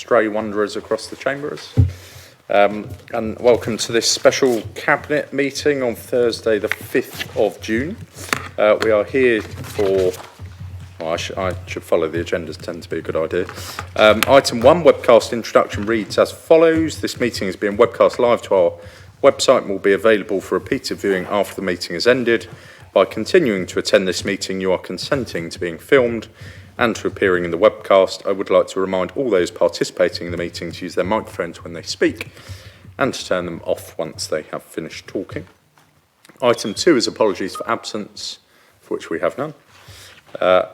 stray wanderers across the chambers. And welcome to this special Cabinet meeting on Thursday the 5th of June. We are here for, I should follow the agendas, tend to be a good idea. Item 1, webcast introduction reads as follows. This meeting is being webcast live to our website and will be available for repeated viewing after the meeting has ended. By continuing to attend this meeting, you are consenting to being filmed and to appearing in the webcast. I would like to remind all those participating in the meeting to use their microphones when they speak and to turn them off once they have finished talking. Item 2 is apologies for absence, for which we have none.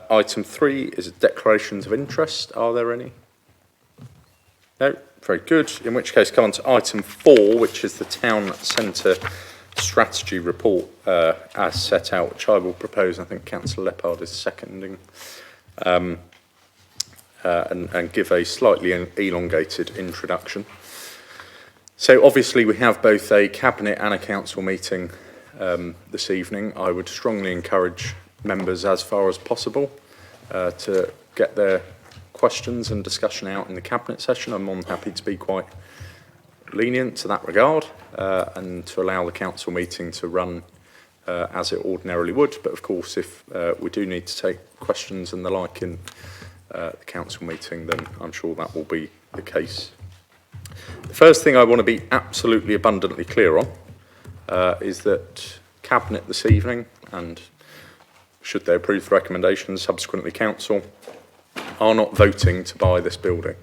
Item 3 is declarations of interest. Are there any? No? Very good. In which case, come on to item 4, which is the Town Centre Strategy Report as set out, which I will propose. I think Councillor Leppard is seconding. And give a slightly elongated introduction. So obviously we have both a Cabinet and a Council meeting this evening. I would strongly encourage members as far as possible to get their questions and discussion out in the Cabinet session. I'm more than happy to be quite lenient to that regard and to allow the Council meeting to run as it ordinarily would, but of course if we do need to take questions and the like in the Council meeting, then I'm sure that will be the case. The first thing I want to be absolutely abundantly clear on is that Cabinet this evening, and should they approve the recommendations, subsequently Council, are not voting to buy this building.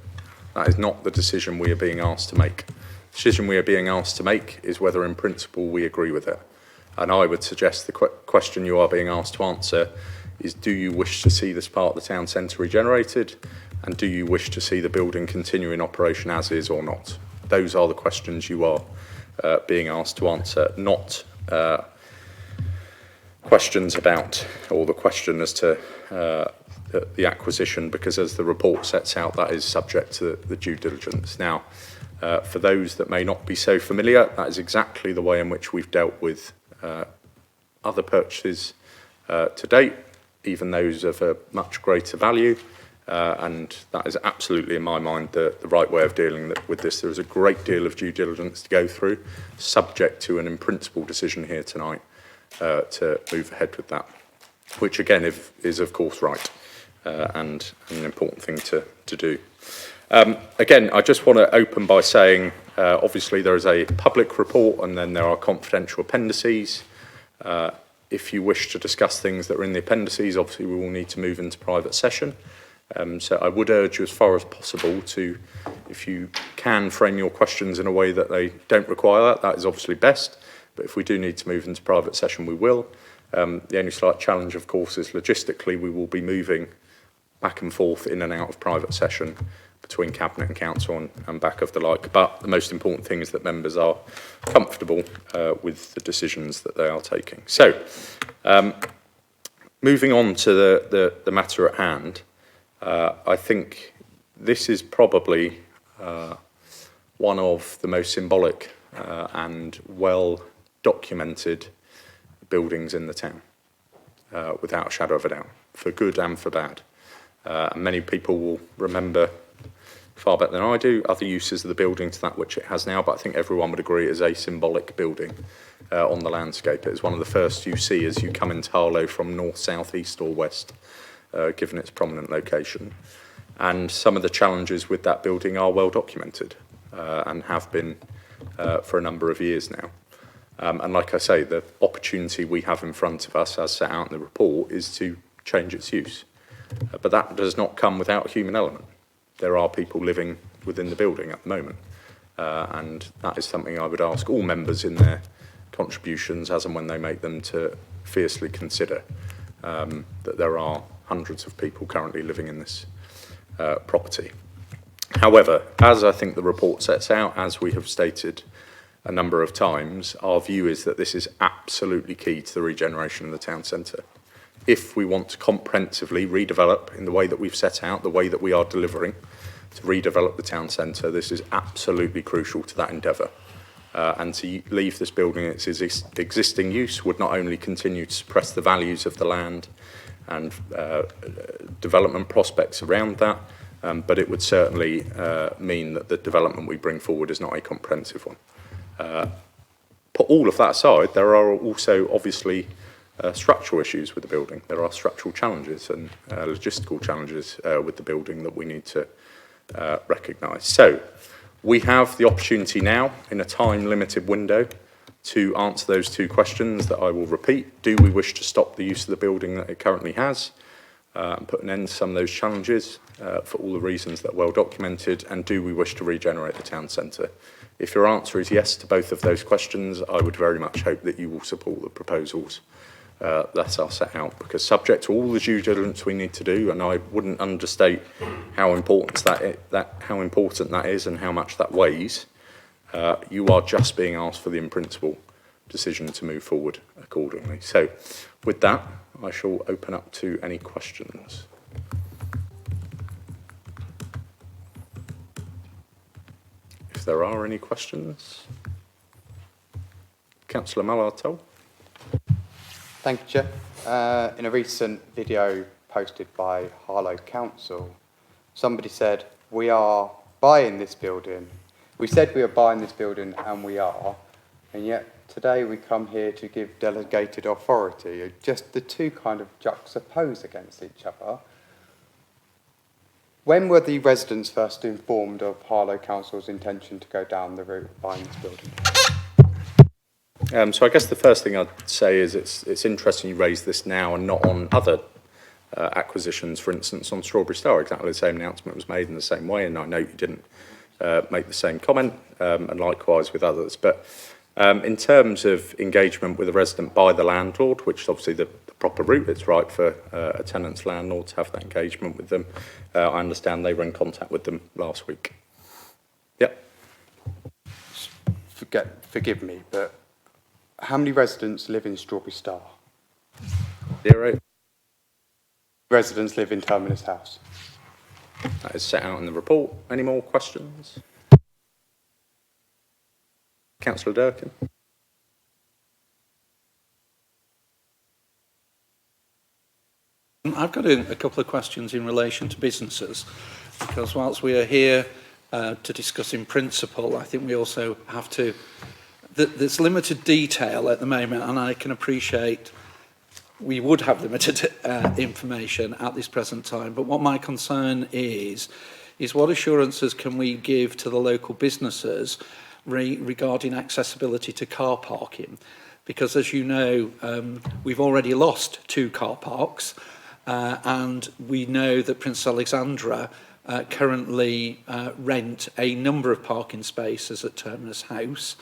That is not the decision we are being asked to make. The decision we are being asked to make is whether in principle we agree with it. And I would suggest the question you are being asked to answer is, do you wish to see this part of the town centre regenerated? And do you wish to see the building continue in operation as is or not? Those are the questions you are being asked to answer, not questions about, or the question as to the acquisition, because as the report sets out, that is subject to the due diligence. Now, for those that may not be so familiar, that is exactly the way in which we've dealt with other purchases to date, even those of a much greater value, and that is absolutely, in my mind, the right way of dealing with this. There is a great deal of due diligence to go through, subject to an in-principle decision here tonight to move ahead with that, which again is of course right and an important thing to do. Again, I just want to open by saying, obviously there is a public report and then there are confidential appendices. If you wish to discuss things that are in the appendices, obviously we will need to move into private session. So I would urge you as far as possible to, if you can, frame your questions in a way that they don't require that. That is obviously best. But if we do need to move into private session, we will. The only slight challenge, of course, is logistically we will be moving back and forth in and out of private session between Cabinet and Council and back of the like. But the most important thing is that members are comfortable with the decisions that they are taking. So, moving on to the matter at hand, I think this is probably one of the most symbolic and well-documented buildings in the town, without a shadow of a doubt, for good and for bad. And many people will remember far better than I do other uses of the building to that which it has now, but I think everyone would agree it is a symbolic building on the landscape. It is one of the first you see as you come into Harlow from north, south, east or west, given its prominent location. And some of the challenges with that building are well documented and have been for a number of years now. And like I say, the opportunity we have in front of us as set out in the report is to change its use. But that does not come without a human element. There are people living within the building at the moment. And that is something I would ask all members in their contributions, as and when they make them, to fiercely consider that there are hundreds of people currently living in this property. However, as I think the report sets out, as we have stated a number of times, our view is that this is absolutely key to the regeneration of the town centre. If we want to comprehensively redevelop in the way that we've set out, the way that we are delivering to redevelop the town centre, this is absolutely crucial to that endeavour. And to leave this building in its existing use would not only continue to suppress the values of the land and development prospects around that, but it would certainly mean that the development we bring forward is not a comprehensive one. Put all of that aside, there are also obviously structural issues with the building. There are structural challenges and logistical challenges with the building that we need to recognise. So we have the opportunity now, in a time-limited window, to answer those two questions that I will repeat. Do we wish to stop the use of the building that it currently has and put an end to some of those challenges for all the reasons that are well documented? And do we wish to regenerate the town centre? If your answer is yes to both of those questions, I would very much hope that you will support the proposals that are set out, because subject to all the due diligence we need to do, and I wouldn't understate how important that is and how much that weighs, you are just being asked for the in-principle decision to move forward accordingly. So with that, I shall open up to any questions. If there are any questions. Councillor Mallartel. Thank you, Chair. In a recent video posted by Harlow Council, somebody said, we are buying this building. We said we were buying this building, and we are, and yet today we come here to give delegated authority. Just the two kind of juxtapose against each other. When were the residents first informed of Harlow Council's intention to go down the route of buying this building? So I guess the first thing I'd say is it's interesting you raise this now and not on other acquisitions. For instance, on Strawberry Star, exactly the same announcement was made in the same way, and I know you didn't make the same comment, and likewise with others. But in terms of engagement with a resident by the landlord, which is obviously the proper route, it's right for a tenant's landlord to have that engagement with them. I understand they were in contact with them last week. Yep. Forgive me, but how many residents live in Strawberry Star? 0. Residents live in Terminus House. That is set out in the report. Any more questions? Councillor Durkin. I've got a couple of questions in relation to businesses, because whilst we are here to discuss in principle, I think we also have to... There's limited detail at the moment, and I can appreciate we would have limited information at this present time. But what my concern is what assurances can we give to the local businesses regarding accessibility to car parking? Because, as you know, we've already lost 2 car parks, and we know that Prince Alexandra currently rent a number of parking spaces at Terminus House.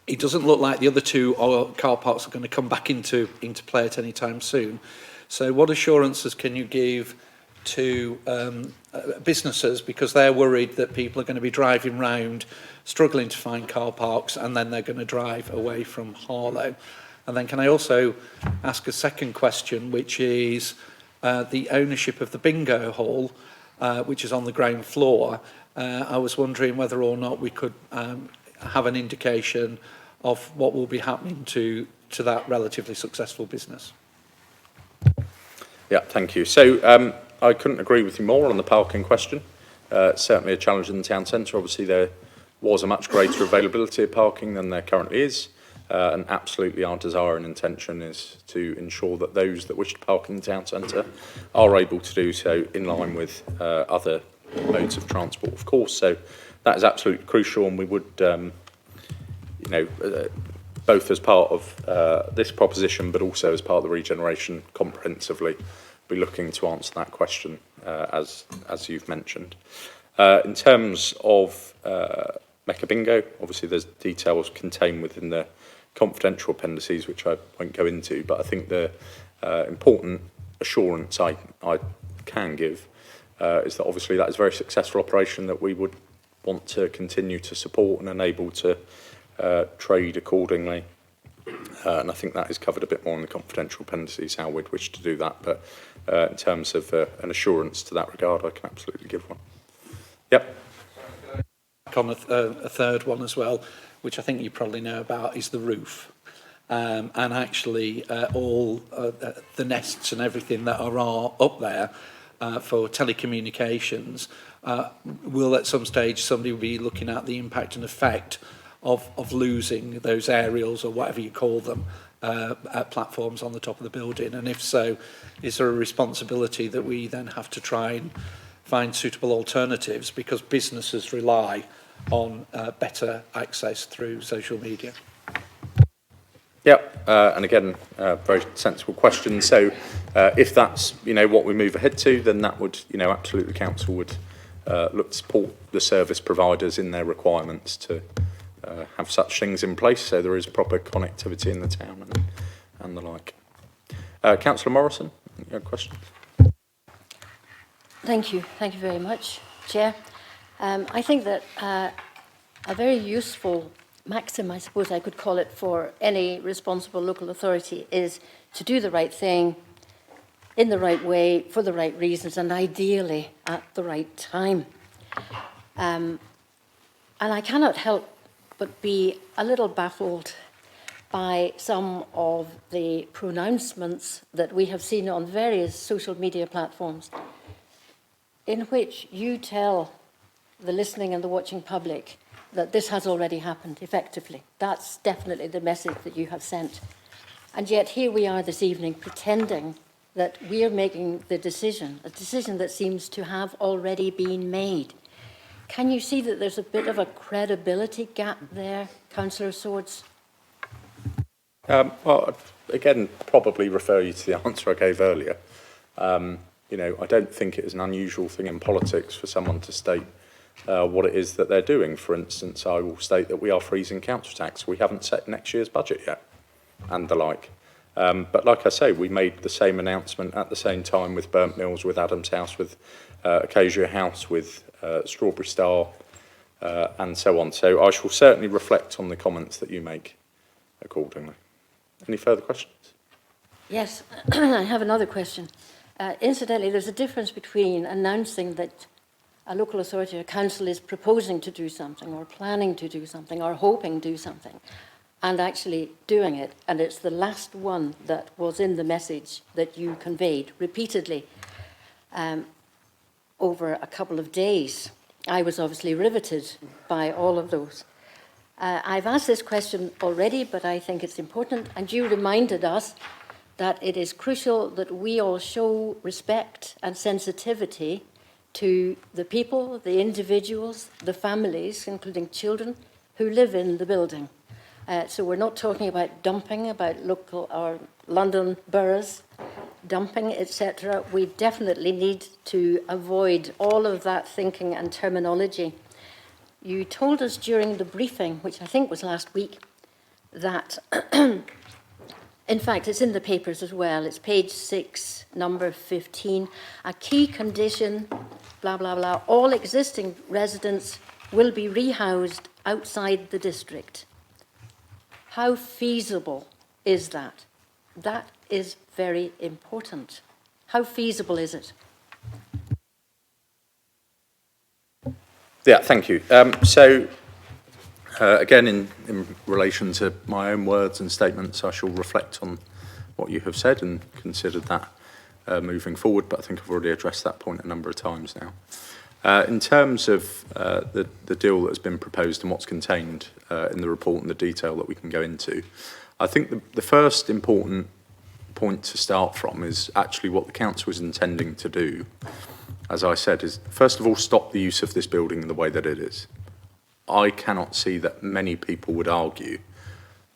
It doesn't look like the other 2 car parks are going to come back into play at any time soon. So what assurances can you give to businesses, because they're worried that people are going to be driving round, struggling to find car parks, and then they're going to drive away from Harlow? And then can I also ask a second question, which is the ownership of the bingo hall, which is on the ground floor. I was wondering whether or not we could have an indication of what will be happening to that relatively successful business. Yeah, thank you. So I couldn't agree with you more on the parking question. Certainly a challenge in the town centre. Obviously, there was a much greater availability of parking than there currently is. And absolutely our desire and intention is to ensure that those that wish to park in the town centre are able to do so in line with other modes of transport, of course. So that is absolutely crucial, and we would, both as part of this proposition, but also as part of the regeneration comprehensively, be looking to answer that question as you've mentioned. In terms of Mecca Bingo, obviously there's details contained within the confidential appendices, which I won't go into, but I think the important assurance I can give is that obviously that is a very successful operation that we would want to continue to support and enable to trade accordingly. And I think that is covered a bit more in the confidential appendices, how we'd wish to do that. But in terms of an assurance to that regard, I can absolutely give one. Yep. On a third one as well, which I think you probably know about, is the roof. And actually all the nests and everything that are up there for telecommunications, will at some stage somebody be looking at the impact and effect of losing those aerials or whatever you call them at platforms on the top of the building? And if so, is there a responsibility that we then have to try and find suitable alternatives because businesses rely on better access through social media? Yeah, and again, very sensible question. So if that's, what we move ahead to, then that would, absolutely the council would look to support the service providers in their requirements to have such things in place so there is proper connectivity in the town and the like. Councillor Morrison, you have questions? Thank you very much, Chair. I think that a very useful maxim, I suppose I could call it, for any responsible local authority is to do the right thing in the right way, for the right reasons, and ideally at the right time. And I cannot help but be a little baffled by some of the pronouncements that we have seen on various social media platforms in which you tell the listening and the watching public that this has already happened effectively. That's definitely the message that you have sent. And yet here we are this evening pretending that we are making the decision, a decision that seems to have already been made. Can you see that there's a bit of a credibility gap there, Councillor Swords? Well, again, probably refer you to the answer I gave earlier. I don't think it is an unusual thing in politics for someone to state what it is that they're doing. For instance, I will state that we are freezing council tax. We haven't set next year's budget yet, and the like. But like I say, we made the same announcement at the same time with Burnt Mills, with Adams House, with Acacia House, with Strawberry Star, and so on. So I shall certainly reflect on the comments that you make accordingly. Any further questions? Yes, I have another question. Incidentally, there's a difference between announcing that a local authority or council is proposing to do something or planning to do something or hoping to do something and actually doing it. And it's the last one that was in the message that you conveyed repeatedly over a couple of days. I was obviously riveted by all of those. I've asked this question already, but I think it's important. And you reminded us that it is crucial that we all show respect and sensitivity to the people, the individuals, the families, including children, who live in the building. So we're not talking about dumping, about local or London boroughs, dumping, etc. We definitely need to avoid all of that thinking and terminology. You told us during the briefing, which I think was last week, that, in fact, it's in the papers as well, it's page 6, number 15, a key condition, blah, blah, blah, all existing residents will be rehoused outside the district. How feasible is that? That is very important. How feasible is it? Yeah, thank you. Again, in relation to my own words and statements, I shall reflect on what you have said and consider that moving forward, but I think I've already addressed that point a number of times now. In terms of the deal that has been proposed and what's contained in the report and the detail that we can go into, I think the first important point to start from is actually what the council is intending to do, as I said, is first of all stop the use of this building in the way that it is. I cannot see that many people would argue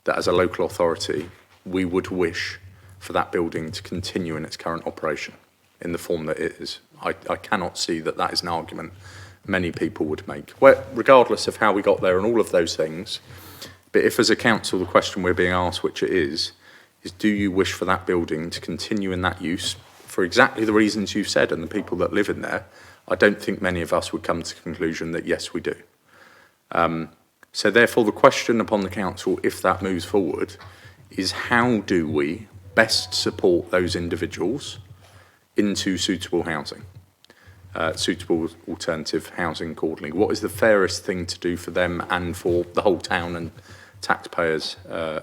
that as a local authority we would wish for that building to continue in its current operation in the form that it is. I cannot see that that is an argument many people would make, regardless of how we got there and all of those things. But if as a council the question we're being asked, which it is do you wish for that building to continue in that use for exactly the reasons you've said and the people that live in there, I don't think many of us would come to the conclusion that yes, we do. So therefore the question upon the council, if that moves forward, is how do we best support those individuals into suitable housing, suitable alternative housing accordingly? What is the fairest thing to do for them and for the whole town and taxpayers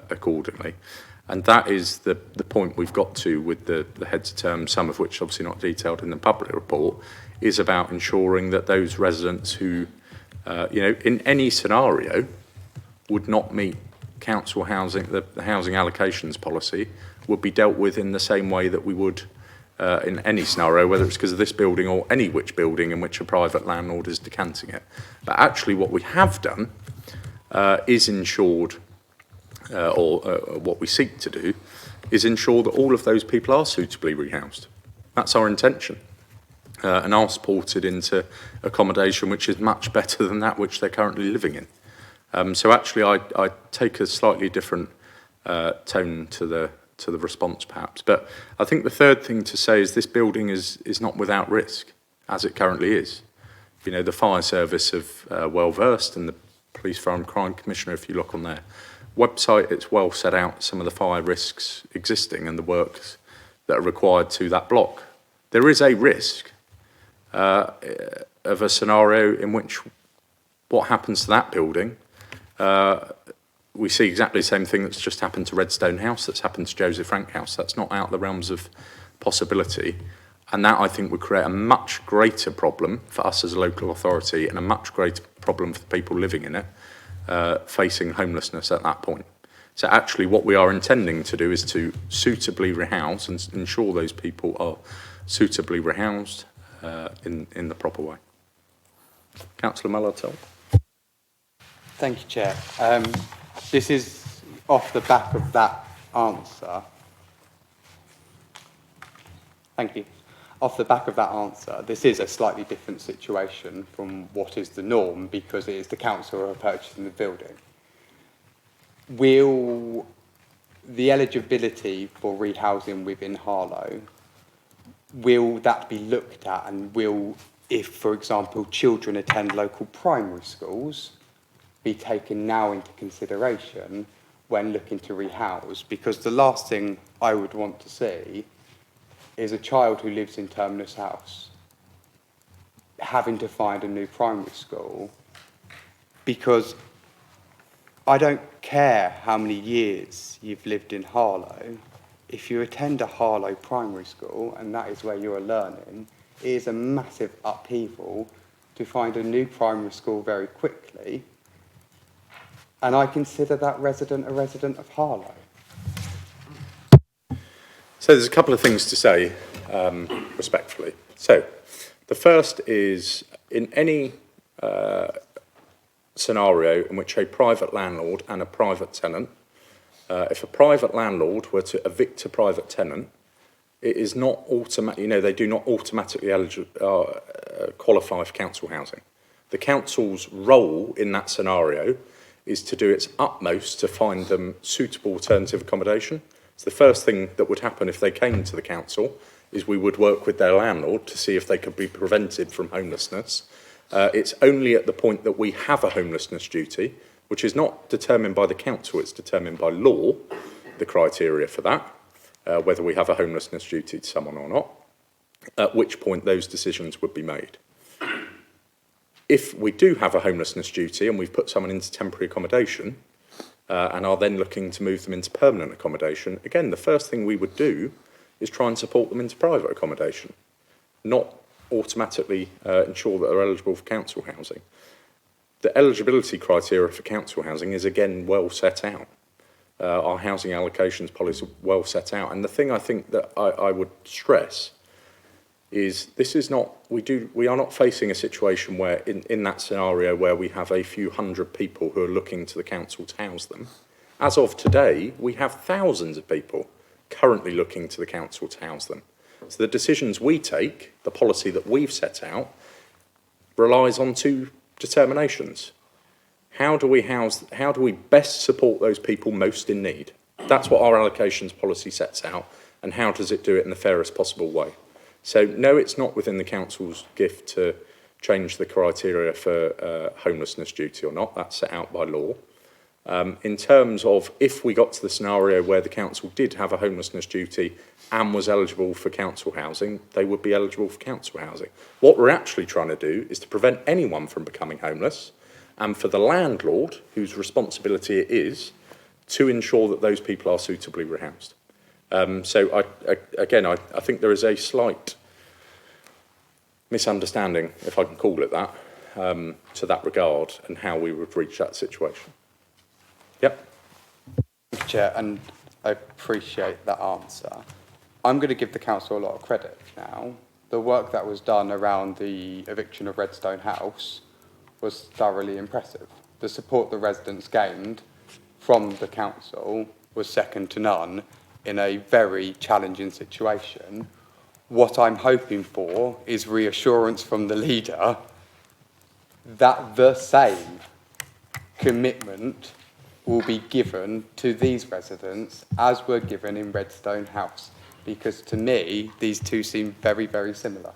accordingly. And that is the point we've got to with the heads of terms, some of which obviously not detailed in the public report, is about ensuring that those residents who, in any scenario, would not meet council housing, the housing allocations policy, would be dealt with in the same way that we would in any scenario, whether it's because of this building or any which building in which a private landlord is decanting it. But actually what we have done is ensured, what we seek to do, is ensure that all of those people are suitably rehoused. That's our intention. And are supported into accommodation which is much better than that which they're currently living in. So actually I take a slightly different tone to the response perhaps. But I think the third thing to say is this building is not without risk, as it currently is. You know, the fire service are well versed, and the Police Fire and Crime Commissioner, if you look on their website, it's well set out some of the fire risks existing and the works that are required to that block. There is a risk of a scenario in which what happens to that building, we see exactly the same thing that's just happened to Redstone House, that's happened to Joseph Frank House. That's not out of the realms of possibility. And that, I think, would create a much greater problem for us as a local authority and a much greater problem for the people living in it, facing homelessness at that point. So actually what we are intending to do is to suitably rehouse and ensure those people are suitably rehoused in the proper way. Councillor Malatel. Thank you, Chair. This is off the back of that answer. Thank you. Off the back of that answer, this is a slightly different situation from what is the norm because it is the council who are purchasing the building. Will the eligibility for rehousing within Harlow, will that be looked at, and will, if, for example, children attend local primary schools, be taken now into consideration when looking to rehouse? Because the last thing I would want to see is a child who lives in Terminus House having to find a new primary school, because I don't care how many years you've lived in Harlow. If you attend a Harlow primary school and that is where you're learning, it is a massive upheaval to find a new primary school very quickly. And I consider that resident a resident of Harlow. So there's a couple of things to say, respectfully. So the first is, in any scenario in which a private landlord and a private tenant, if a private landlord were to evict a private tenant, it is not automatic. They do not automatically qualify for council housing. The council's role in that scenario is to do its utmost to find them suitable alternative accommodation. So the first thing that would happen if they came to the council is we would work with their landlord to see if they could be prevented from homelessness. It's only at the point that we have a homelessness duty, which is not determined by the council, it's determined by law, the criteria for that, whether we have a homelessness duty to someone or not, at which point those decisions would be made. If we do have a homelessness duty and we've put someone into temporary accommodation and are then looking to move them into permanent accommodation, again, the first thing we would do is try and support them into private accommodation, not automatically ensure that they're eligible for council housing. The eligibility criteria for council housing is, again, well set out. Our housing allocations policy is well set out. And the thing I think that I would stress is this is not, we are not facing a situation where in that scenario where we have a few hundred people who are looking to the council to house them. As of today, we have thousands of people currently looking to the council to house them. So the decisions we take, the policy that we've set out, relies on two determinations. How do we best support those people most in need? That's what our allocations policy sets out, and how does it do it in the fairest possible way? So no, it's not within the council's gift to change the criteria for homelessness duty or not. That's set out by law. In terms of if we got to the scenario where the council did have a homelessness duty and was eligible for council housing, they would be eligible for council housing. What we're actually trying to do is to prevent anyone from becoming homeless and for the landlord, whose responsibility it is, to ensure that those people are suitably rehoused. So I think there is a slight misunderstanding, if I can call it that, to that regard and how we would reach that situation. Yep. Thank you, Chair, and I appreciate that answer. I'm going to give the council a lot of credit now. The work that was done around the eviction of Redstone House was thoroughly impressive. The support the residents gained from the council was second to none in a very challenging situation. What I'm hoping for is reassurance from the leader that the same commitment will be given to these residents as were given in Redstone House, because to me, these two seem very, very similar.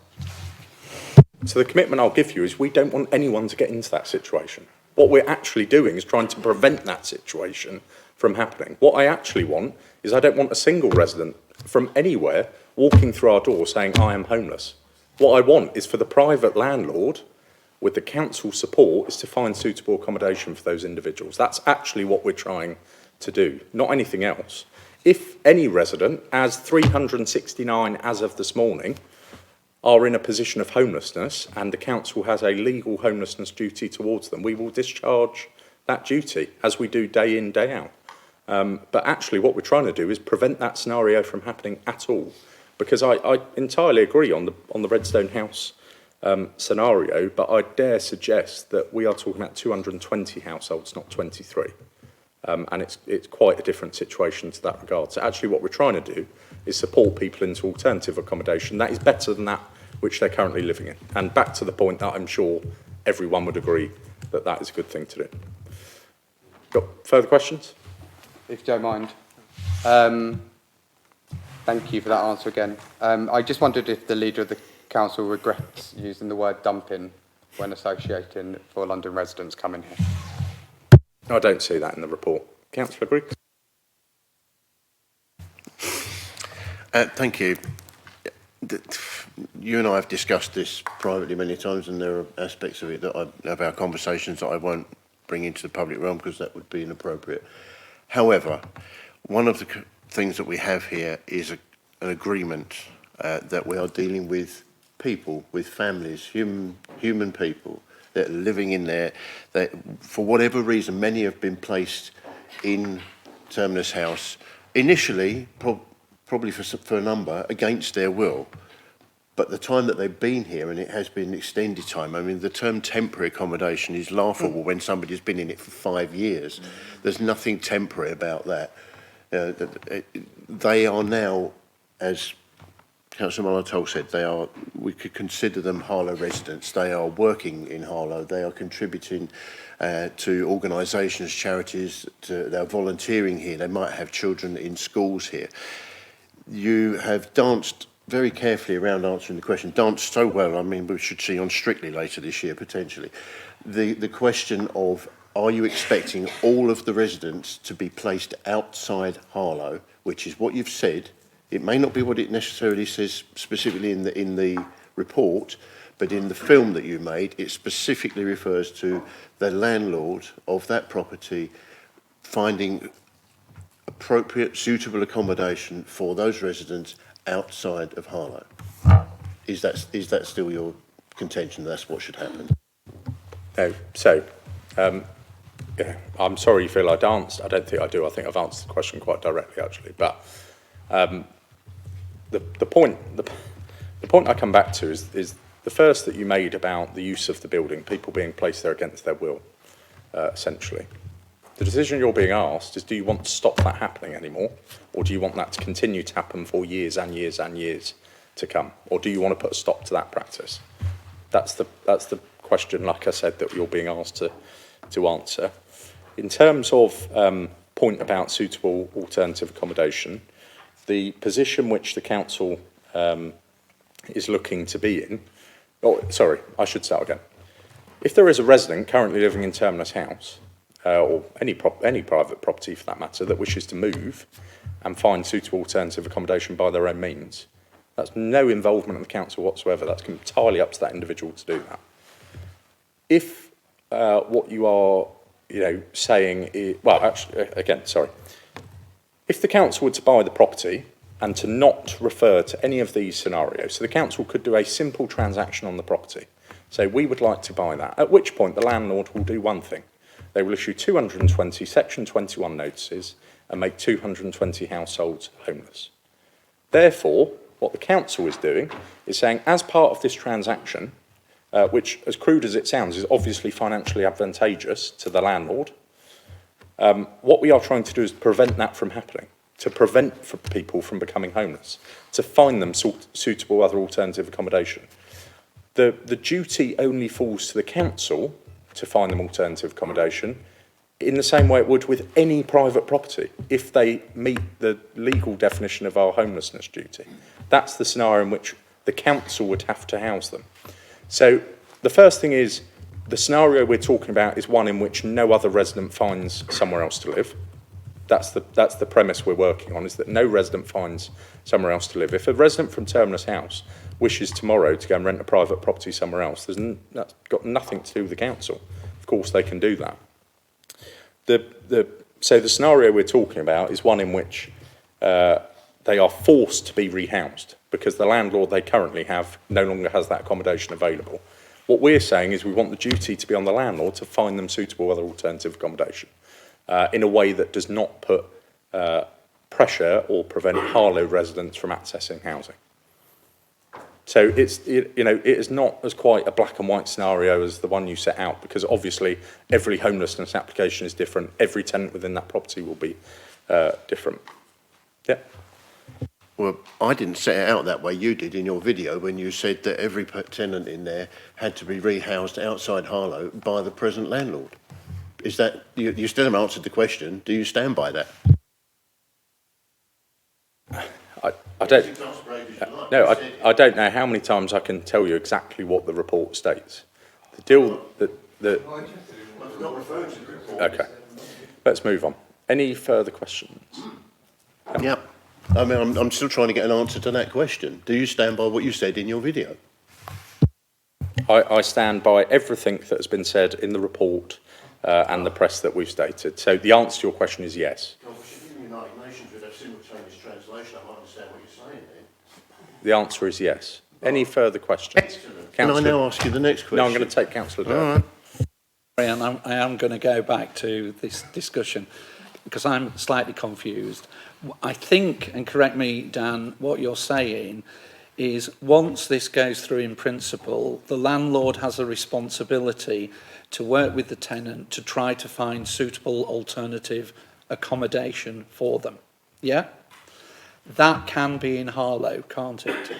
So the commitment I'll give you is we don't want anyone to get into that situation. What we're actually doing is trying to prevent that situation from happening. What I actually want is I don't want a single resident from anywhere walking through our door saying, I am homeless. What I want is for the private landlord, with the council support, is to find suitable accommodation for those individuals. That's actually what we're trying to do, not anything else. If any resident, as 369 as of this morning, are in a position of homelessness and the council has a legal homelessness duty towards them, we will discharge that duty as we do day in, day out. But actually what we're trying to do is prevent that scenario from happening at all. Because I entirely agree on the Redstone House scenario, but I dare suggest that we are talking about 220 households, not 23. And it's quite a different situation to that regard. So actually what we're trying to do is support people into alternative accommodation that is better than that which they're currently living in. And back to the point that I'm sure everyone would agree that that is a good thing to do. Got further questions? If you don't mind. Thank you for that answer again. I just wondered if the leader of the council regrets using the word dumping when associating for London residents coming here. I don't see that in the report. Councillor Griggs? Thank you. You and I have discussed this privately many times, and there are aspects of it of our conversations that I won't bring into the public realm because that would be inappropriate. However, one of the things that we have here is an agreement that we are dealing with people, with families, human people that are living in there, that for whatever reason, many have been placed in Terminus House, initially, probably for a number, against their will. But the time that they've been here, and it has been extended time, I mean, the term temporary accommodation is laughable when somebody's been in it for 5 years. There's nothing temporary about that. They are now, as Councillor Monotol said, we could consider them Harlow residents. They are working in Harlow. They are contributing to organisations, charities. They're volunteering here. They might have children in schools here. You have danced very carefully around answering the question. Danced so well, I mean, we should see on Strictly later this year, potentially. The question of, are you expecting all of the residents to be placed outside Harlow, which is what you've said. It may not be what it necessarily says specifically in the report, but in the film that you made, it specifically refers to the landlord of that property finding appropriate, suitable accommodation for those residents outside of Harlow. Is that still your contention? That's what should happen? No. So, yeah, I'm sorry you feel I danced. I don't think I do. I think I've answered the question quite directly, actually. But the point I come back to is the first that you made about the use of the building, people being placed there against their will, essentially. The decision you're being asked is, do you want to stop that happening anymore, or do you want that to continue to happen for years and years and years to come, or do you want to put a stop to that practice? That's the question, like I said, that you're being asked to answer. In terms of point about suitable alternative accommodation, the position which the council is looking to be in, sorry, I should start again. If there is a resident currently living in Terminus House, or any private property for that matter, that wishes to move and find suitable alternative accommodation by their own means, that's no involvement of the council whatsoever. That's entirely up to that individual to do that. If what you are, saying is, well, actually, again, sorry. If the council were to buy the property and to not refer to any of these scenarios, so the council could do a simple transaction on the property. So we would like to buy that, at which point the landlord will do one thing. They will issue 220 Section 21 notices and make 220 households homeless. Therefore, what the council is doing is saying, as part of this transaction, which, as crude as it sounds, is obviously financially advantageous to the landlord, what we are trying to do is prevent that from happening, to prevent people from becoming homeless, to find them suitable other alternative accommodation. The duty only falls to the council to find them alternative accommodation in the same way it would with any private property if they meet the legal definition of our homelessness duty. That's the scenario in which the council would have to house them. So the first thing is, the scenario we're talking about is one in which no other resident finds somewhere else to live. That's the premise we're working on, is that no resident finds somewhere else to live. If a resident from Terminus House wishes tomorrow to go and rent a private property somewhere else, that's got nothing to do with the council. Of course they can do that. So the scenario we're talking about is one in which they are forced to be rehoused because the landlord they currently have no longer has that accommodation available. What we're saying is we want the duty to be on the landlord to find them suitable other alternative accommodation in a way that does not put pressure or prevent Harlow residents from accessing housing. So it is not as quite a black and white scenario as the one you set out, because obviously every homelessness application is different. Every tenant within that property will be different. Yeah. Well, I didn't set it out that way. You did in your video when you said that every tenant in there had to be rehoused outside Harlow by the present landlord. Is that, you still haven't answered the question. Do you stand by that? I don't. No, I don't know how many times I can tell you exactly what the report states. The deal that. Okay, let's move on. Any further questions? Yep. I mean, I'm still trying to get an answer to that question. Do you stand by what you said in your video? I stand by everything that has been said in the report and the press that we've stated. So the answer to your question is yes. The answer is yes. Any further questions? Can I now ask you the next question? No, I'm going to take Councillor Durham. All right. And I am going to go back to this discussion because I'm slightly confused. I think, and correct me, Dan, what you're saying is once this goes through in principle, the landlord has a responsibility to work with the tenant to try to find suitable alternative accommodation for them. Yeah? That can be in Harlow, can't it?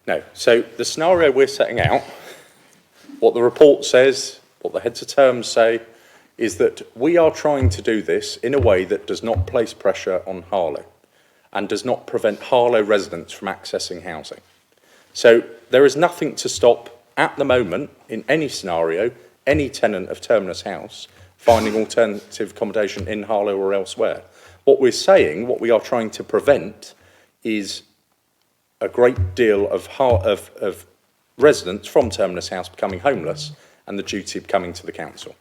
No. So the scenario we're setting out, what the report says, what the heads of terms say, is that we are trying to do this in a way that does not place pressure on Harlow and does not prevent Harlow residents from accessing housing. So there is nothing to stop at the moment, in any scenario, any tenant of Terminus House finding alternative accommodation in Harlow or elsewhere. What we're saying, what we are trying to prevent, is a great deal of residents from Terminus House becoming homeless and the duty of coming to the council.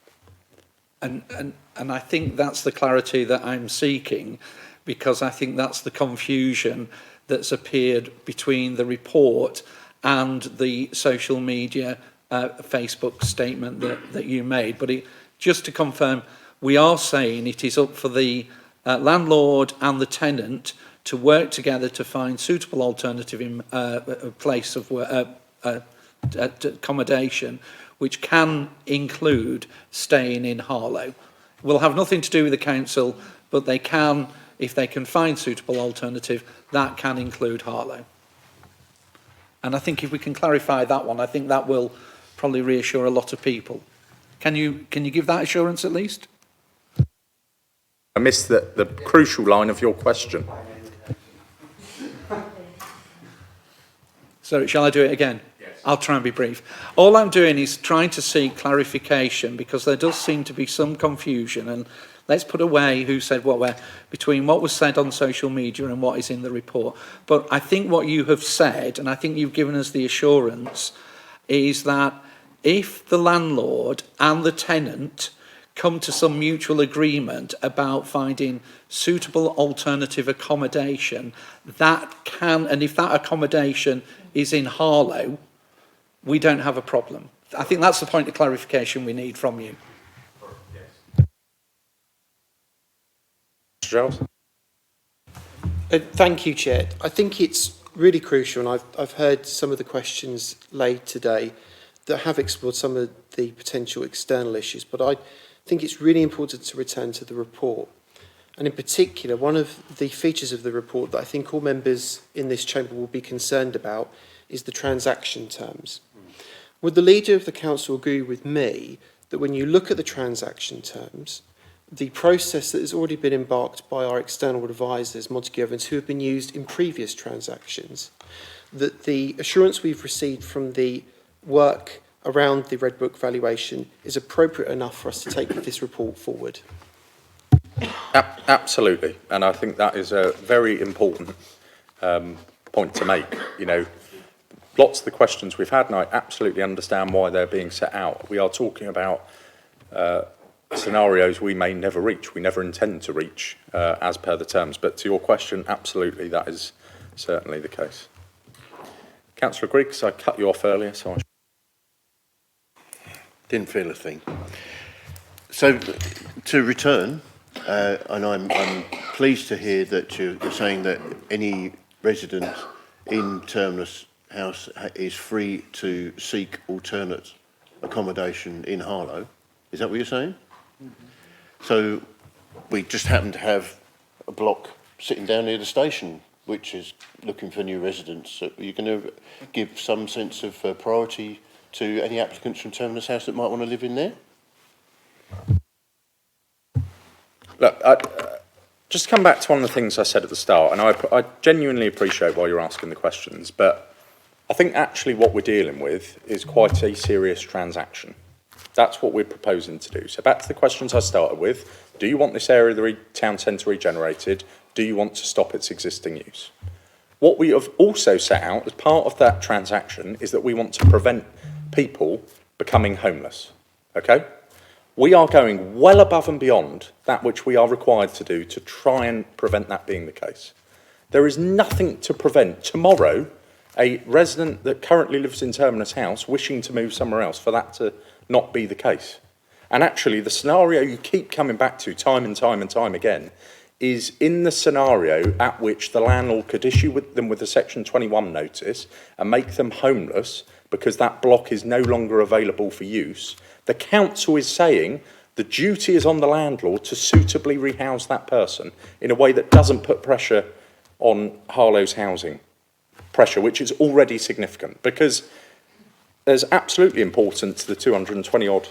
And I think that's the clarity that I'm seeking, because I think that's the confusion that's appeared between the report and the social media Facebook statement that you made. But just to confirm, we are saying it is up for the landlord and the tenant to work together to find suitable alternative place of accommodation, which can include staying in Harlow. Will have nothing to do with the council, but they can, if they can find suitable alternative, that can include Harlow. And I think if we can clarify that one, I think that will probably reassure a lot of people. Can you give that assurance at least? I missed the crucial line of your question. So shall I do it again? Yes. I'll try and be brief. All I'm doing is trying to seek clarification, because there does seem to be some confusion, and let's put away who said what where between what was said on social media and what is in the report. But I think what you have said, and I think you've given us the assurance, is that if the landlord and the tenant come to some mutual agreement about finding suitable alternative accommodation, that can, and if that accommodation is in Harlow, we don't have a problem. I think that's the point of clarification we need from you. Giles? Thank you, Chair. I think it's really crucial, and I've heard some of the questions laid today that have explored some of the potential external issues, but I think it's really important to return to the report. And in particular, one of the features of the report that I think all members in this chamber will be concerned about is the transaction terms. Would the leader of the council agree with me that when you look at the transaction terms, the process that has already been embarked by our external advisors, Montague Evans, who have been used in previous transactions, that the assurance we've received from the work around the Red Book valuation is appropriate enough for us to take this report forward? Absolutely, and I think that is a very important point to make. You know, lots of the questions we've had, and I absolutely understand why they're being set out. We are talking about scenarios we may never reach, we never intend to reach as per the terms. But to your question, absolutely, that is certainly the case. Councillor Griggs, I cut you off earlier, so I Didn't feel a thing. So, to return, and I'm pleased to hear that you're saying that any resident in Terminus House is free to seek alternate accommodation in Harlow. Is that what you're saying? Mm-hmm. So, we just happen to have a block sitting down near the station which is looking for new residents. So are you going to give some sense of priority to any applicants from Terminus House that might want to live in there? Look, just come back to one of the things I said at the start, and I genuinely appreciate why you're asking the questions, but I think actually what we're dealing with is quite a serious transaction. That's what we're proposing to do. So back to the questions I started with. Do you want this area of the town centre regenerated? Do you want to stop its existing use? What we have also set out as part of that transaction is that we want to prevent people becoming homeless, okay? We are going well above and beyond that which we are required to do to try and prevent that being the case. There is nothing to prevent tomorrow a resident that currently lives in Terminus House wishing to move somewhere else for that to not be the case. And actually, the scenario you keep coming back to time and time and time again is in the scenario at which the landlord could issue them with a Section 21 notice and make them homeless because that block is no longer available for use. The council is saying the duty is on the landlord to suitably rehouse that person in a way that doesn't put pressure on Harlow's housing pressure, which is already significant, because there's absolutely importance to the 220 odd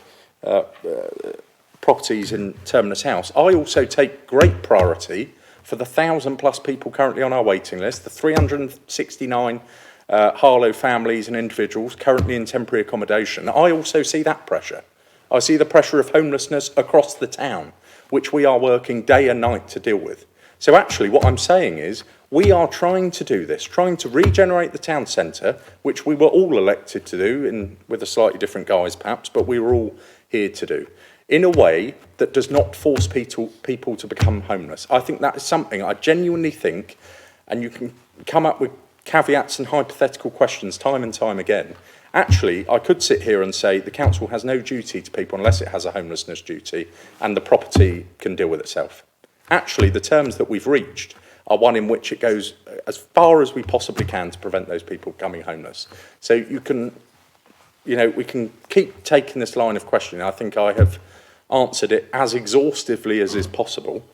properties in Terminus House. I also take great priority for the 1,000+ people currently on our waiting list, the 369 Harlow families and individuals currently in temporary accommodation. I also see that pressure. I see the pressure of homelessness across the town, which we are working day and night to deal with. So actually what I'm saying is we are trying to do this, trying to regenerate the town centre, which we were all elected to do with a slightly different guise perhaps, but we were all here to do, in a way that does not force people to become homeless. I think that is something I genuinely think, and you can come up with caveats and hypothetical questions time and time again. Actually, I could sit here and say the council has no duty to people unless it has a homelessness duty, and the property can deal with itself. Actually, the terms that we've reached are one in which it goes as far as we possibly can to prevent those people becoming homeless. So you can, we can keep taking this line of questioning. I think I have answered it as exhaustively as is possible,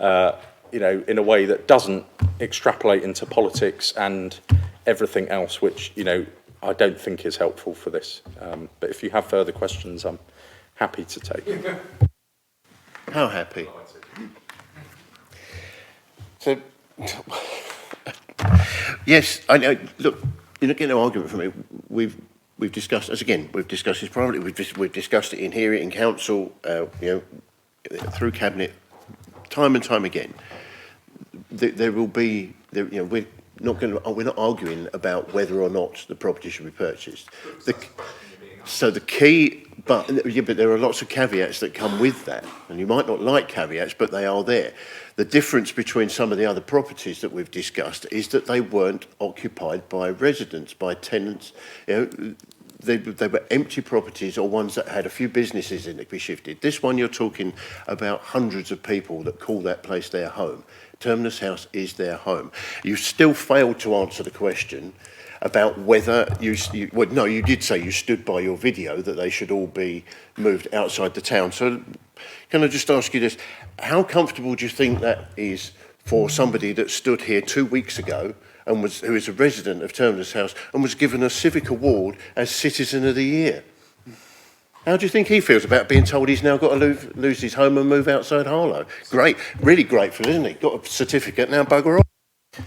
in a way that doesn't extrapolate into politics and everything else, which, I don't think is helpful for this. But if you have further questions, I'm happy to take them. How happy? So, yes, I know. Look, you're not getting no argument from me. We've discussed this again. We've discussed this privately. We've discussed it in here, in council, through cabinet, time and time again. There will be, we're not arguing about whether or not the property should be purchased. So the key, but there are lots of caveats that come with that, and you might not like caveats, but they are there. The difference between some of the other properties that we've discussed is that they weren't occupied by residents, by tenants. They were empty properties or ones that had a few businesses in it to be shifted. This one, you're talking about hundreds of people that call that place their home. Terminus House is their home. You still failed to answer the question about whether you did say you stood by your video that they should all be moved outside the town. So can I just ask you this, how comfortable do you think that is for somebody that stood here 2 weeks ago and who is a resident of Terminus House and was given a civic award as Citizen of the Year? How do you think he feels about being told he's now got to lose his home and move outside Harlow? Great, really grateful, isn't he? Got a certificate, now bugger off.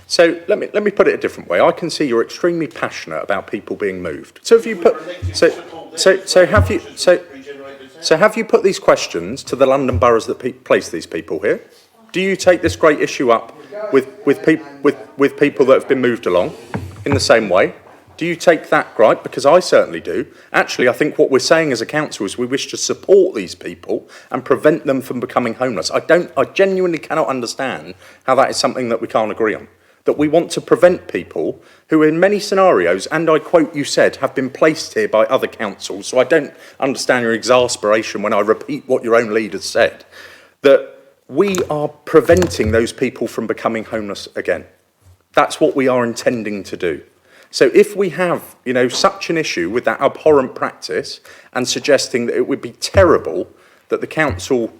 So let me put it a different way. I can see you're extremely passionate about people being moved. So have you put have you put these questions to the London boroughs that place these people here? Do you take this great issue up with people that have been moved along in the same way? Do you take that gripe? Because I certainly do. Actually, I think what we're saying as a council is we wish to support these people and prevent them from becoming homeless. I genuinely cannot understand how that is something that we can't agree on. That we want to prevent people who in many scenarios, and I quote you said, have been placed here by other councils, so I don't understand your exasperation when I repeat what your own leaders said, that we are preventing those people from becoming homeless again. That's what we are intending to do. So if we have, such an issue with that abhorrent practice and suggesting that it would be terrible that the council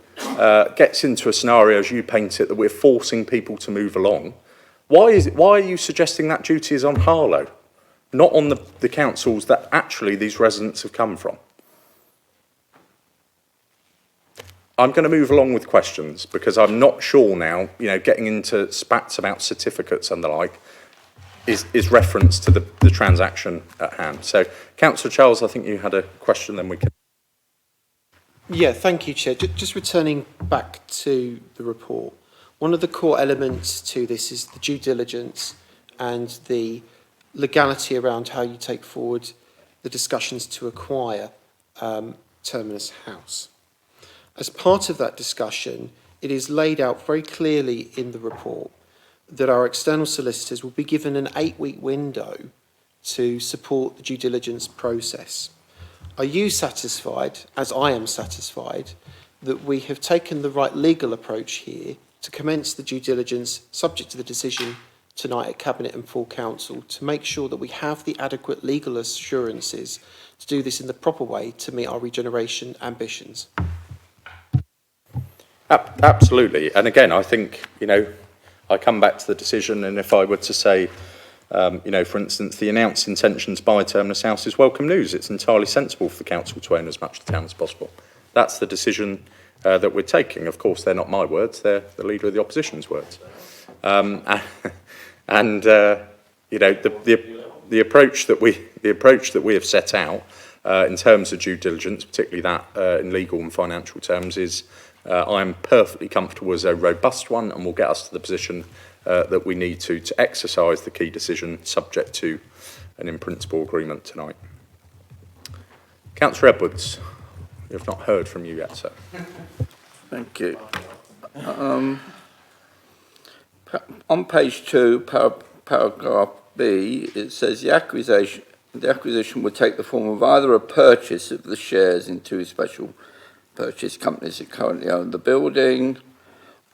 gets into a scenario as you paint it, that we're forcing people to move along, why are you suggesting that duty is on Harlow, not on the councils that actually these residents have come from? I'm going to move along with questions because I'm not sure now, getting into spats about certificates and the like, is reference to the transaction at hand. So, Councillor Charles, I think you had a question, then we can... Yeah, thank you, Chair. Just returning back to the report, one of the core elements to this is the due diligence and the legality around how you take forward the discussions to acquire Terminus House. As part of that discussion, it is laid out very clearly in the report that our external solicitors will be given an 8-week window to support the due diligence process. Are you satisfied, as I am satisfied, that we have taken the right legal approach here to commence the due diligence subject to the decision tonight at Cabinet and full Council to make sure that we have the adequate legal assurances to do this in the proper way to meet our regeneration ambitions? Absolutely. And again, I think, I come back to the decision, and if I were to say, for instance, the announced intentions by Terminus House is welcome news. It's entirely sensible for the council to own as much of the town as possible. That's the decision that we're taking. Of course, they're not my words; they're the leader of the opposition's words. The approach that we have set out in terms of due diligence, particularly that in legal and financial terms, is. I'm perfectly comfortable as a robust one, and will get us to the position that we need to exercise the key decision subject to an in-principle agreement tonight. Councillor Edwards, we have not heard from you yet, sir. Thank you. On page 2, paragraph B, it says the acquisition would take the form of either a purchase of the shares in 2 special purchase companies that currently own the building,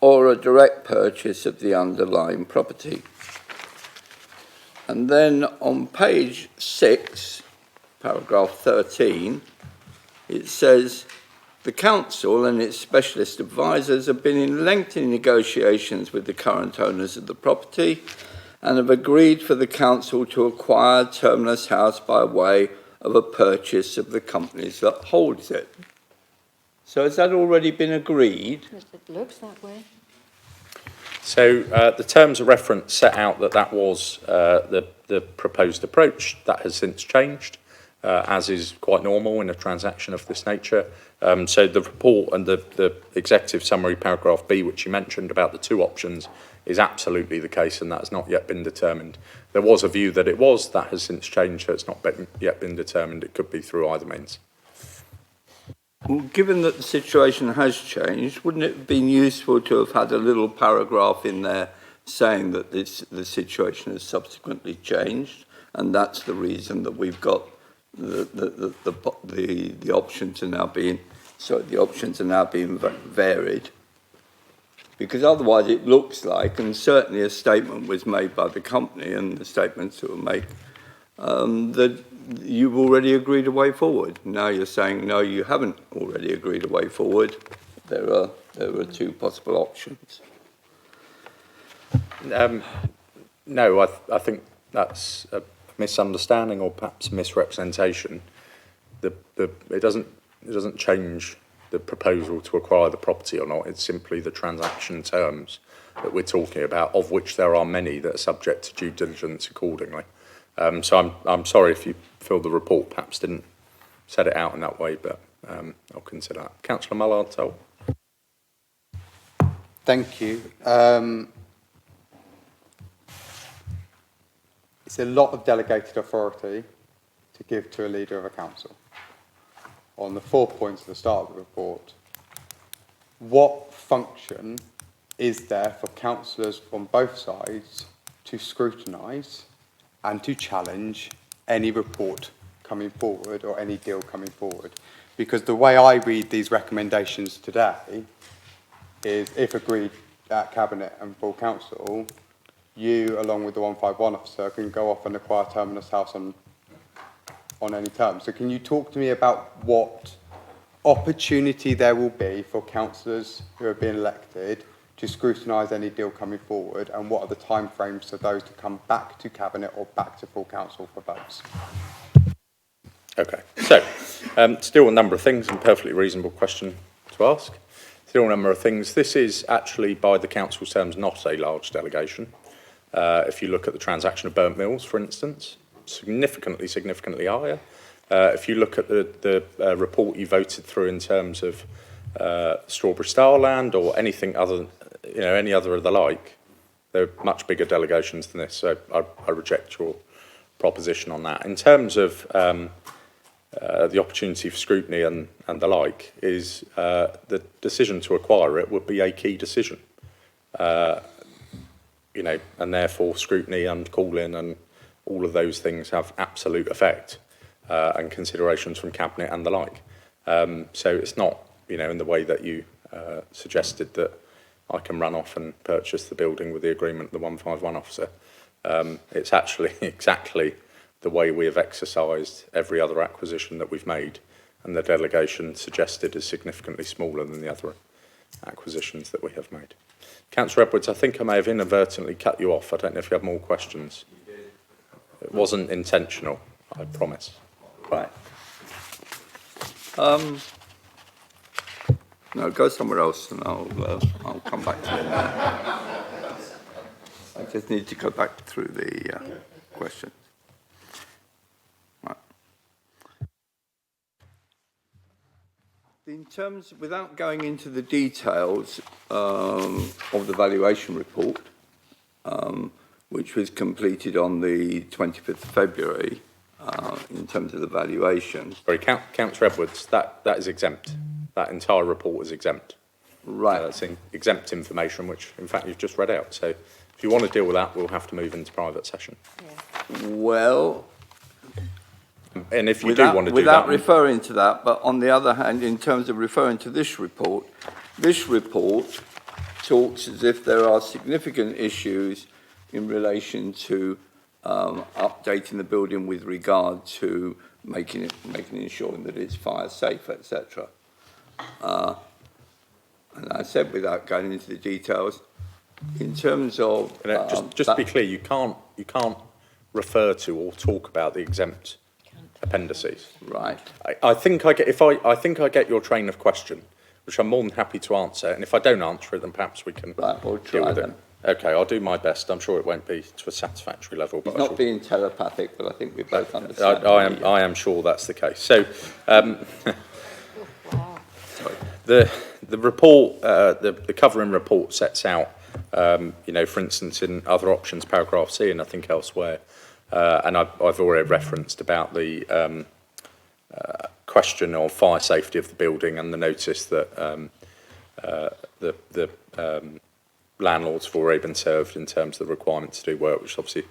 or a direct purchase of the underlying property. And then on page 6, paragraph 13, it says the council and its specialist advisors have been in lengthy negotiations with the current owners of the property and have agreed for the council to acquire Terminus House by way of a purchase of the companies that holds it. So has that already been agreed? It looks that way. So the terms of reference set out that was the proposed approach. That has since changed. as is quite normal in a transaction of this nature. So the report and the executive summary paragraph B, which you mentioned about the two options, is absolutely the case, and that has not yet been determined. There was a view that it was, that has since changed, so it's not yet been determined. It could be through either means. Well, given that the situation has changed, wouldn't it have been useful to have had a little paragraph in there saying that the situation has subsequently changed, and that's the reason that we've got the options are now being varied? Because otherwise it looks like, and certainly a statement was made by the company and the statements that were made, that you've already agreed a way forward. Now you're saying, no, you haven't already agreed a way forward. There are two possible options. No, I think that's a misunderstanding or perhaps misrepresentation. It doesn't change the proposal to acquire the property or not. It's simply the transaction terms that we're talking about, of which there are many that are subject to due diligence accordingly. So I'm sorry if you feel the report perhaps didn't set it out in that way, but I'll consider that. Councillor Mullard, so. Thank you. It's a lot of delegated authority to give to a leader of a council. On the 4 points at the start of the report, what function is there for councillors on both sides to scrutinise and to challenge any report coming forward or any deal coming forward? Because the way I read these recommendations today is, if agreed at Cabinet and full council, you, along with the 151 officer, can go off and acquire Terminus House on any terms. So can you talk to me about what opportunity there will be for councillors who are being elected to scrutinise any deal coming forward, and what are the timeframes for those to come back to Cabinet or back to full council for votes? Okay, so still a number of things, and perfectly reasonable question to ask. Still a number of things. This is actually, by the council's terms, not a large delegation. If you look at the transaction of Burnt Mills, for instance, significantly higher. If you look at the report you voted through in terms of Strawberry Starland or anything other, any other of the like, they're much bigger delegations than this. So I reject your proposition on that. In terms of the opportunity for scrutiny and the like, is the decision to acquire it would be a key decision. And therefore scrutiny and call-in and all of those things have absolute effect and considerations from Cabinet and the like. So it's not, in the way that you suggested, that I can run off and purchase the building with the agreement of the 151 officer. It's actually exactly the way we have exercised every other acquisition that we've made, and the delegation suggested is significantly smaller than the other acquisitions that we have made. Councillor Edwards, I think I may have inadvertently cut you off. I don't know if you have more questions. It wasn't intentional, I promise. Right. No, go somewhere else, and I'll come back to it. I just need to go back through the questions. Right. In terms, without going into the details of the valuation report, which was completed on the 25th of February, in terms of the valuation. Sorry, Councillor Edwards, that is exempt. That entire report is exempt. Right. That's exempt information, which in fact you've just read out. So if you want to deal with that, we'll have to move into private session. Yeah. Well, and if you do want to do that, without referring to that, but on the other hand, in terms of referring to this report talks as if there are significant issues in relation to updating the building with regard to making ensuring that it's fire safe, etc. And I said, without going into the details, in terms of just to be clear, you can't refer to or talk about the exempt appendices. Right. I think I get your train of question, which I'm more than happy to answer. And if I don't answer it, then perhaps we can Right, we'll deal try with then. it. Okay, I'll do my best. I'm sure it won't be to a satisfactory level. But He's not being telepathic, but I think we both understand. I am sure that's the case. So, Sorry. the report, the covering report sets out, for instance, in other options, paragraph C, and I think elsewhere, and I've already referenced about the question of fire safety of the building and the notice that the landlords have already been served in terms of the requirement to do work, which is obviously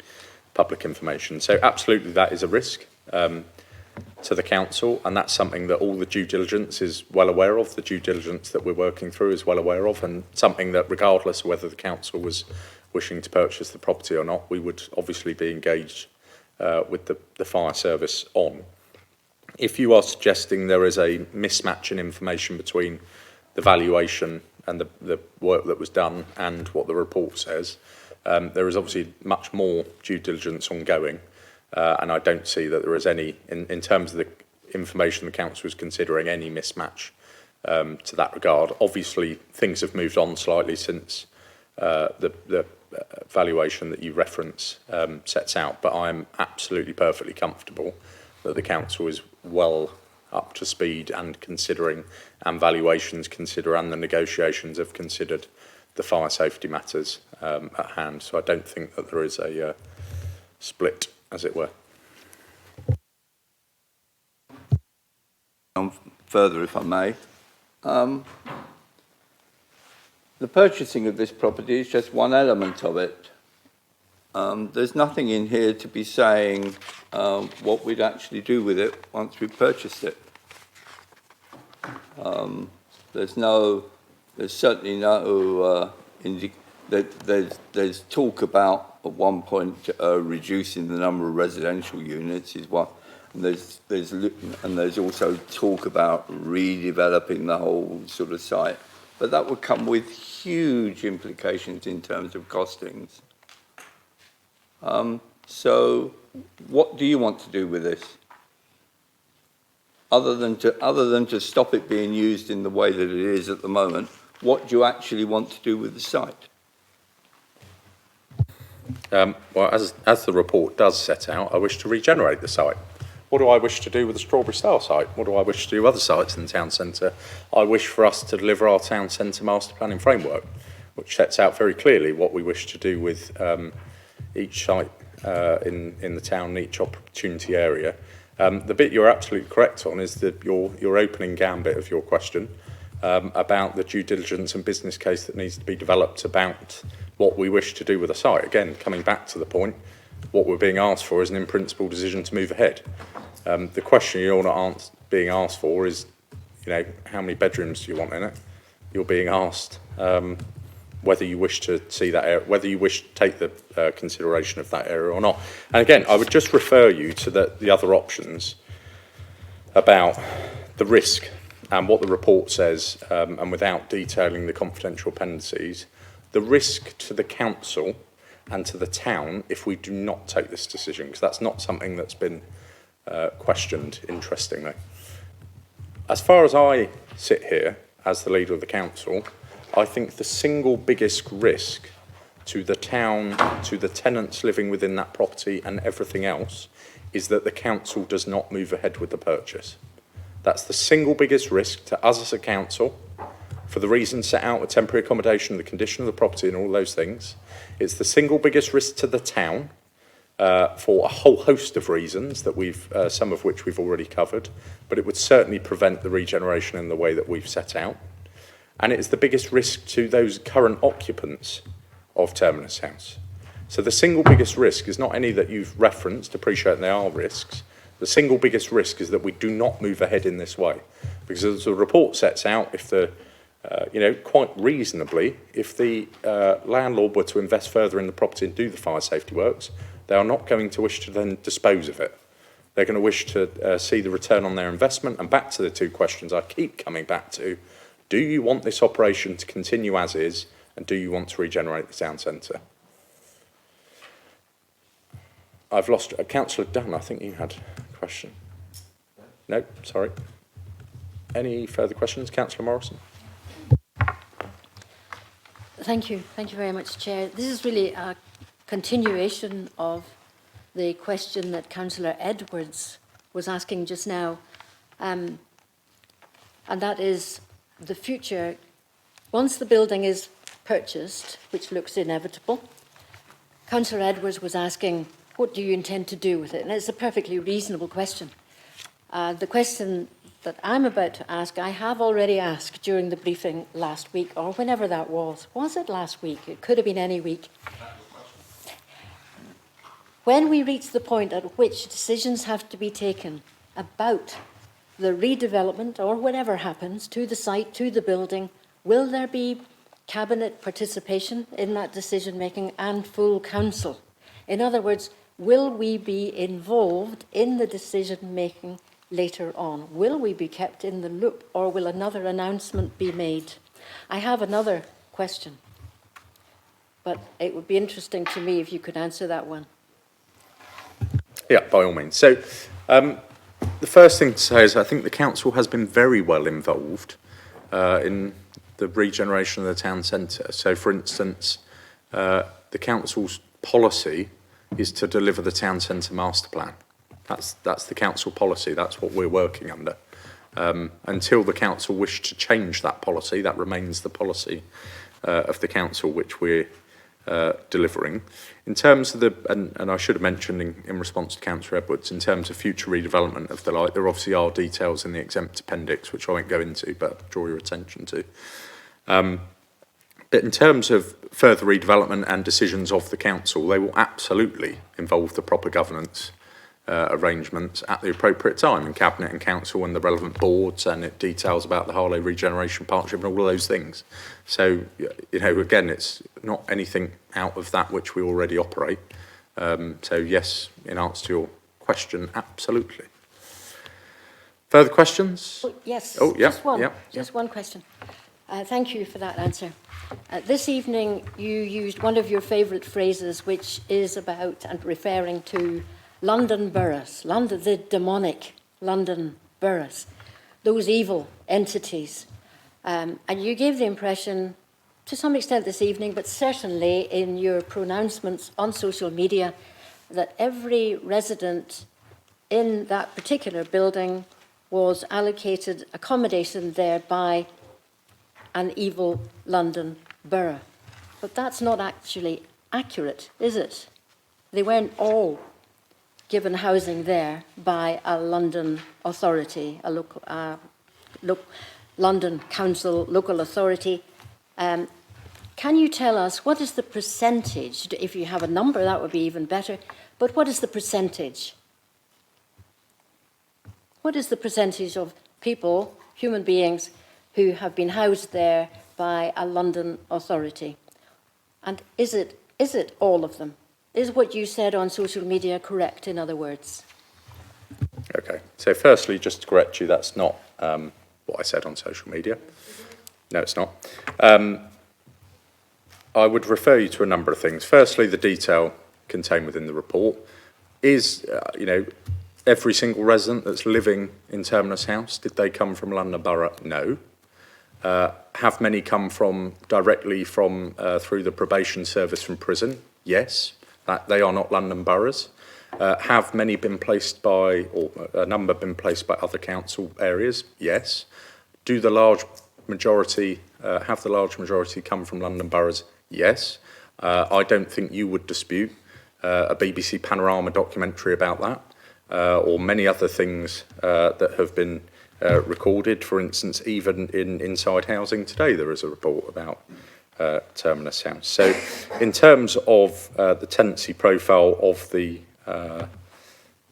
public information. So absolutely that is a risk to the council, and that's something that all the due diligence is well aware of, the due diligence that we're working through is well aware of, and something that regardless of whether the council was wishing to purchase the property or not, we would obviously be engaged with the fire service on. If you are suggesting there is a mismatch in information between the valuation and the work that was done and what the report says, there is obviously much more due diligence ongoing, and I don't see that there is any, in terms of the information the council is considering, any mismatch to that regard. Obviously, things have moved on slightly since the valuation that you reference sets out, but I am absolutely perfectly comfortable that the council is well up to speed and considering, and valuations consider, and the negotiations have considered the fire safety matters at hand. So I don't think that there is a split, as it were. Further, if I may. The purchasing of this property is just one element of it. There's nothing in here to be saying what we'd actually do with it once we've purchased it. There's certainly no, there's talk about at one point reducing the number of residential units is one, and there's also talk about redeveloping the whole sort of site, but that would come with huge implications in terms of costings. So what do you want to do with this? Other than to stop it being used in the way that it is at the moment, what do you actually want to do with the site? Well, as the report does set out, I wish to regenerate the site. What do I wish to do with the Strawberry Style site? What do I wish to do with other sites in the town centre? I wish for us to deliver our town centre master planning framework, which sets out very clearly what we wish to do with each site in the town, each opportunity area. The bit you're absolutely correct on is that your opening gambit of your question about the due diligence and business case that needs to be developed about what we wish to do with a site. Again, coming back to the point, what we're being asked for is an in-principle decision to move ahead. The question you're not being asked for is, how many bedrooms do you want in it? You're being asked whether you wish to see that area, whether you wish to take the consideration of that area or not. And again, I would just refer you to the other options about the risk and what the report says, and without detailing the confidential appendices, the risk to the council and to the town if we do not take this decision, because that's not something that's been questioned, interestingly. As far as I sit here as the leader of the council, I think the single biggest risk to the town, to the tenants living within that property and everything else, is that the council does not move ahead with the purchase. That's the single biggest risk to us as a council, for the reasons set out with temporary accommodation, the condition of the property and all those things. It's the single biggest risk to the town for a whole host of reasons that some of which we've already covered, but it would certainly prevent the regeneration in the way that we've set out. And it is the biggest risk to those current occupants of Terminus House. So the single biggest risk is not any that you've referenced, appreciate there are risks. The single biggest risk is that we do not move ahead in this way. Because as the report sets out, if quite reasonably, if the landlord were to invest further in the property and do the fire safety works, they are not going to wish to then dispose of it. They're going to wish to see the return on their investment. And back to the two questions I keep coming back to, do you want this operation to continue as is, and do you want to regenerate the town centre? I've lost Councillor Dunn, I think you had a question. No, sorry. Any further questions? Councillor Morrison? Thank you very much, Chair. This is really a continuation of the question that Councillor Edwards was asking just now, and that is the future. Once the building is purchased, which looks inevitable, Councillor Edwards was asking, what do you intend to do with it? And it's a perfectly reasonable question. The question that I'm about to ask, I have already asked during the briefing last week, or whenever that was. Was it last week? It could have been any week. When we reach the point at which decisions have to be taken about the redevelopment or whatever happens to the site, to the building, will there be Cabinet participation in that decision-making and full council? In other words, will we be involved in the decision-making later on? Will we be kept in the loop, or will another announcement be made? I have another question, but it would be interesting to me if you could answer that one. Yeah, by all means. So the first thing to say is I think the council has been very well involved in the regeneration of the town centre. So, for instance, the council's policy is to deliver the town centre master plan. That's the council policy. That's what we're working under. Until the council wish to change that policy, that remains the policy of the council which we're delivering. In terms of and I should have mentioned in response to Councillor Edwards, in terms of future redevelopment of the like, there obviously are details in the exempt appendix, which I won't go into, but draw your attention to. But in terms of further redevelopment and decisions of the council, they will absolutely involve the proper governance arrangements at the appropriate time in Cabinet and Council and the relevant boards, and it details about the Harlow Regeneration Partnership and all of those things. So, you know, again, it's not anything out of that which we already operate. So, yes, in answer to your question, absolutely. Further questions? Oh, yes, oh, yeah, just one question. Thank you for that answer. This evening, you used one of your favourite phrases, which is about and referring to London boroughs, the demonic London boroughs, those evil entities. And you gave the impression, to some extent this evening, but certainly in your pronouncements on social media, that every resident in that particular building was allocated accommodation there by an evil London borough. But that's not actually accurate, is it? They weren't all given housing there by a London authority, a local, London Council local authority. Can you tell us what is the percentage? If you have a number, that would be even better. But what is the percentage? What is the percentage of people, human beings, who have been housed there by a London authority? And is it all of them? Is what you said on social media correct, in other words? Okay. So firstly, just to correct you, that's not what I said on social media. No, it's not. I would refer you to a number of things. Firstly, the detail contained within the report is, you know, every single resident that's living in Terminus House, did they come from London Borough? No. Have many come directly from through the probation service from prison? Yes. That they are not London boroughs. Have many been placed by, or a number been placed by other council areas? Yes. Do the large majority, have the large majority come from London boroughs? Yes. I don't think you would dispute a BBC Panorama documentary about that, or many other things that have been recorded. For instance, even in Inside Housing today, there is a report about Terminus House. So in terms of the tenancy profile of the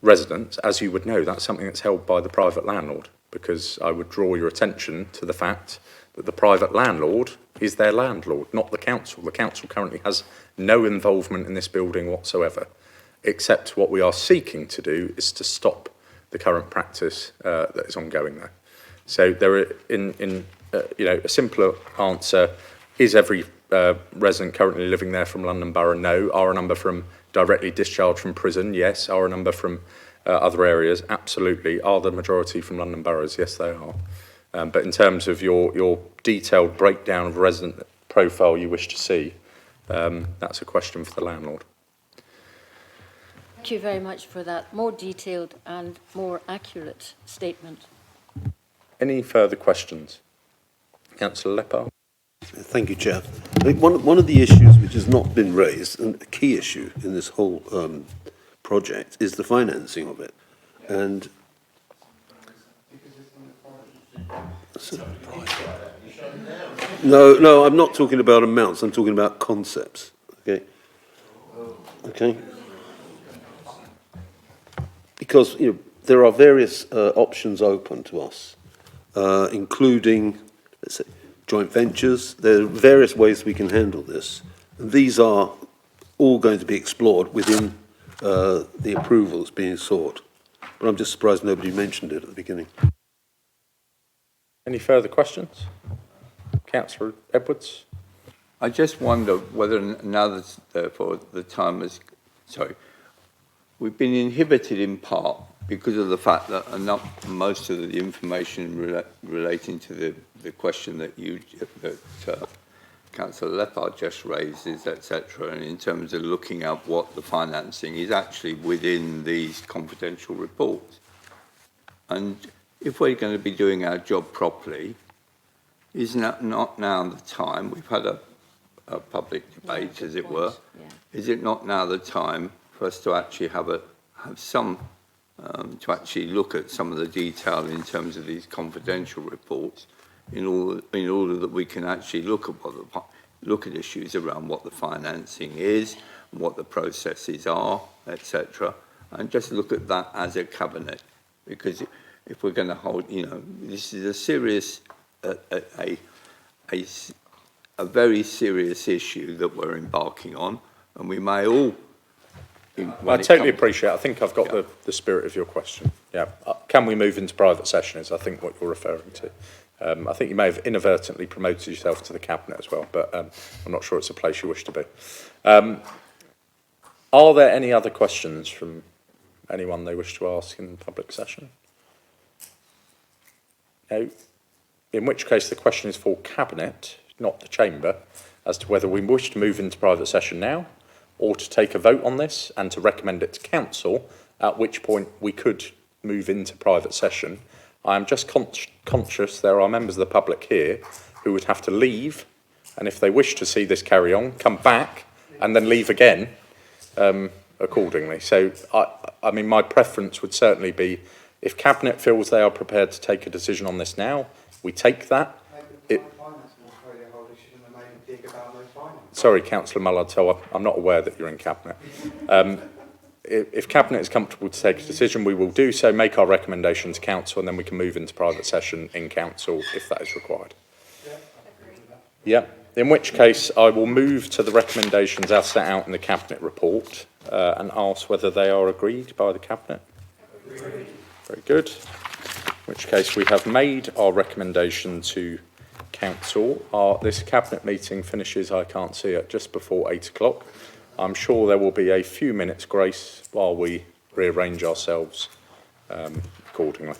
residents, as you would know, that's something that's held by the private landlord, because I would draw your attention to the fact that the private landlord is their landlord, not the council. The council currently has no involvement in this building whatsoever, except what we are seeking to do is to stop the current practice that is ongoing there. So there are, you know, a simpler answer: is every resident currently living there from London Borough? No. Are a number from directly discharged from prison? Yes. Are a number from other areas? Absolutely. Are the majority from London boroughs? Yes, they are. But in terms of your detailed breakdown of resident profile you wish to see, that's a question for the landlord. Thank you very much for that more detailed and more accurate statement. Any further questions? Councillor Lepard? Thank you, Chair. I think one of the issues which has not been raised, and a key issue in this whole project, is the financing of it. And no, I'm not talking about amounts. I'm talking about concepts. Okay. Because there are various options open to us, including, let's say, joint ventures. There are various ways we can handle this. And these are all going to be explored within the approvals being sought. But I'm just surprised nobody mentioned it at the beginning. Any further questions? Councillor Edwards? I just wonder whether now that therefore the time has, we've been inhibited in part because of the fact that most of the information relating to the question that Councillor Lepard just raises, etc., and in terms of looking at what the financing is actually within these confidential reports. And if we're going to be doing our job properly, isn't that not now the time? We've had a public debate, as it were. Yeah. Is it not now the time for us to actually have some to actually look at some of the detail in terms of these confidential reports, in order that we can actually look at issues around what the financing is, and what the processes are, etc., and just look at that as a cabinet, because if we're going to hold, this is a serious, a very serious issue that we're embarking on, and we may all. I totally appreciate it. I think I've got the spirit of your question. Yeah. Can we move into private session is, I think, what you're referring to. I think you may have inadvertently promoted yourself to the Cabinet as well, but I'm not sure it's a place you wish to be. Are there any other questions from anyone they wish to ask in public session? No. In which case the question is for Cabinet, not the Chamber, as to whether we wish to move into private session now, or to take a vote on this and to recommend it to Council, at which point we could move into private session. I am just conscious there are members of the public here who would have to leave, and if they wish to see this carry on, come back and then leave again accordingly. So, I mean, my preference would certainly be, if Cabinet feels they are prepared to take a decision on this now, we take that. Sorry, Councillor Mullard, so I'm not aware that you're in Cabinet. If Cabinet is comfortable to take a decision, we will do so, make our recommendation to Council, and then we can move into private session in Council if that is required. Yeah. In which case, I will move to the recommendations as set out in the Cabinet report and ask whether they are agreed by the Cabinet. Agreed. Very good. In which case, we have made our recommendation to Council. This Cabinet meeting finishes, I can't see it, just before 8 o'clock. I'm sure there will be a few minutes grace while we rearrange ourselves accordingly.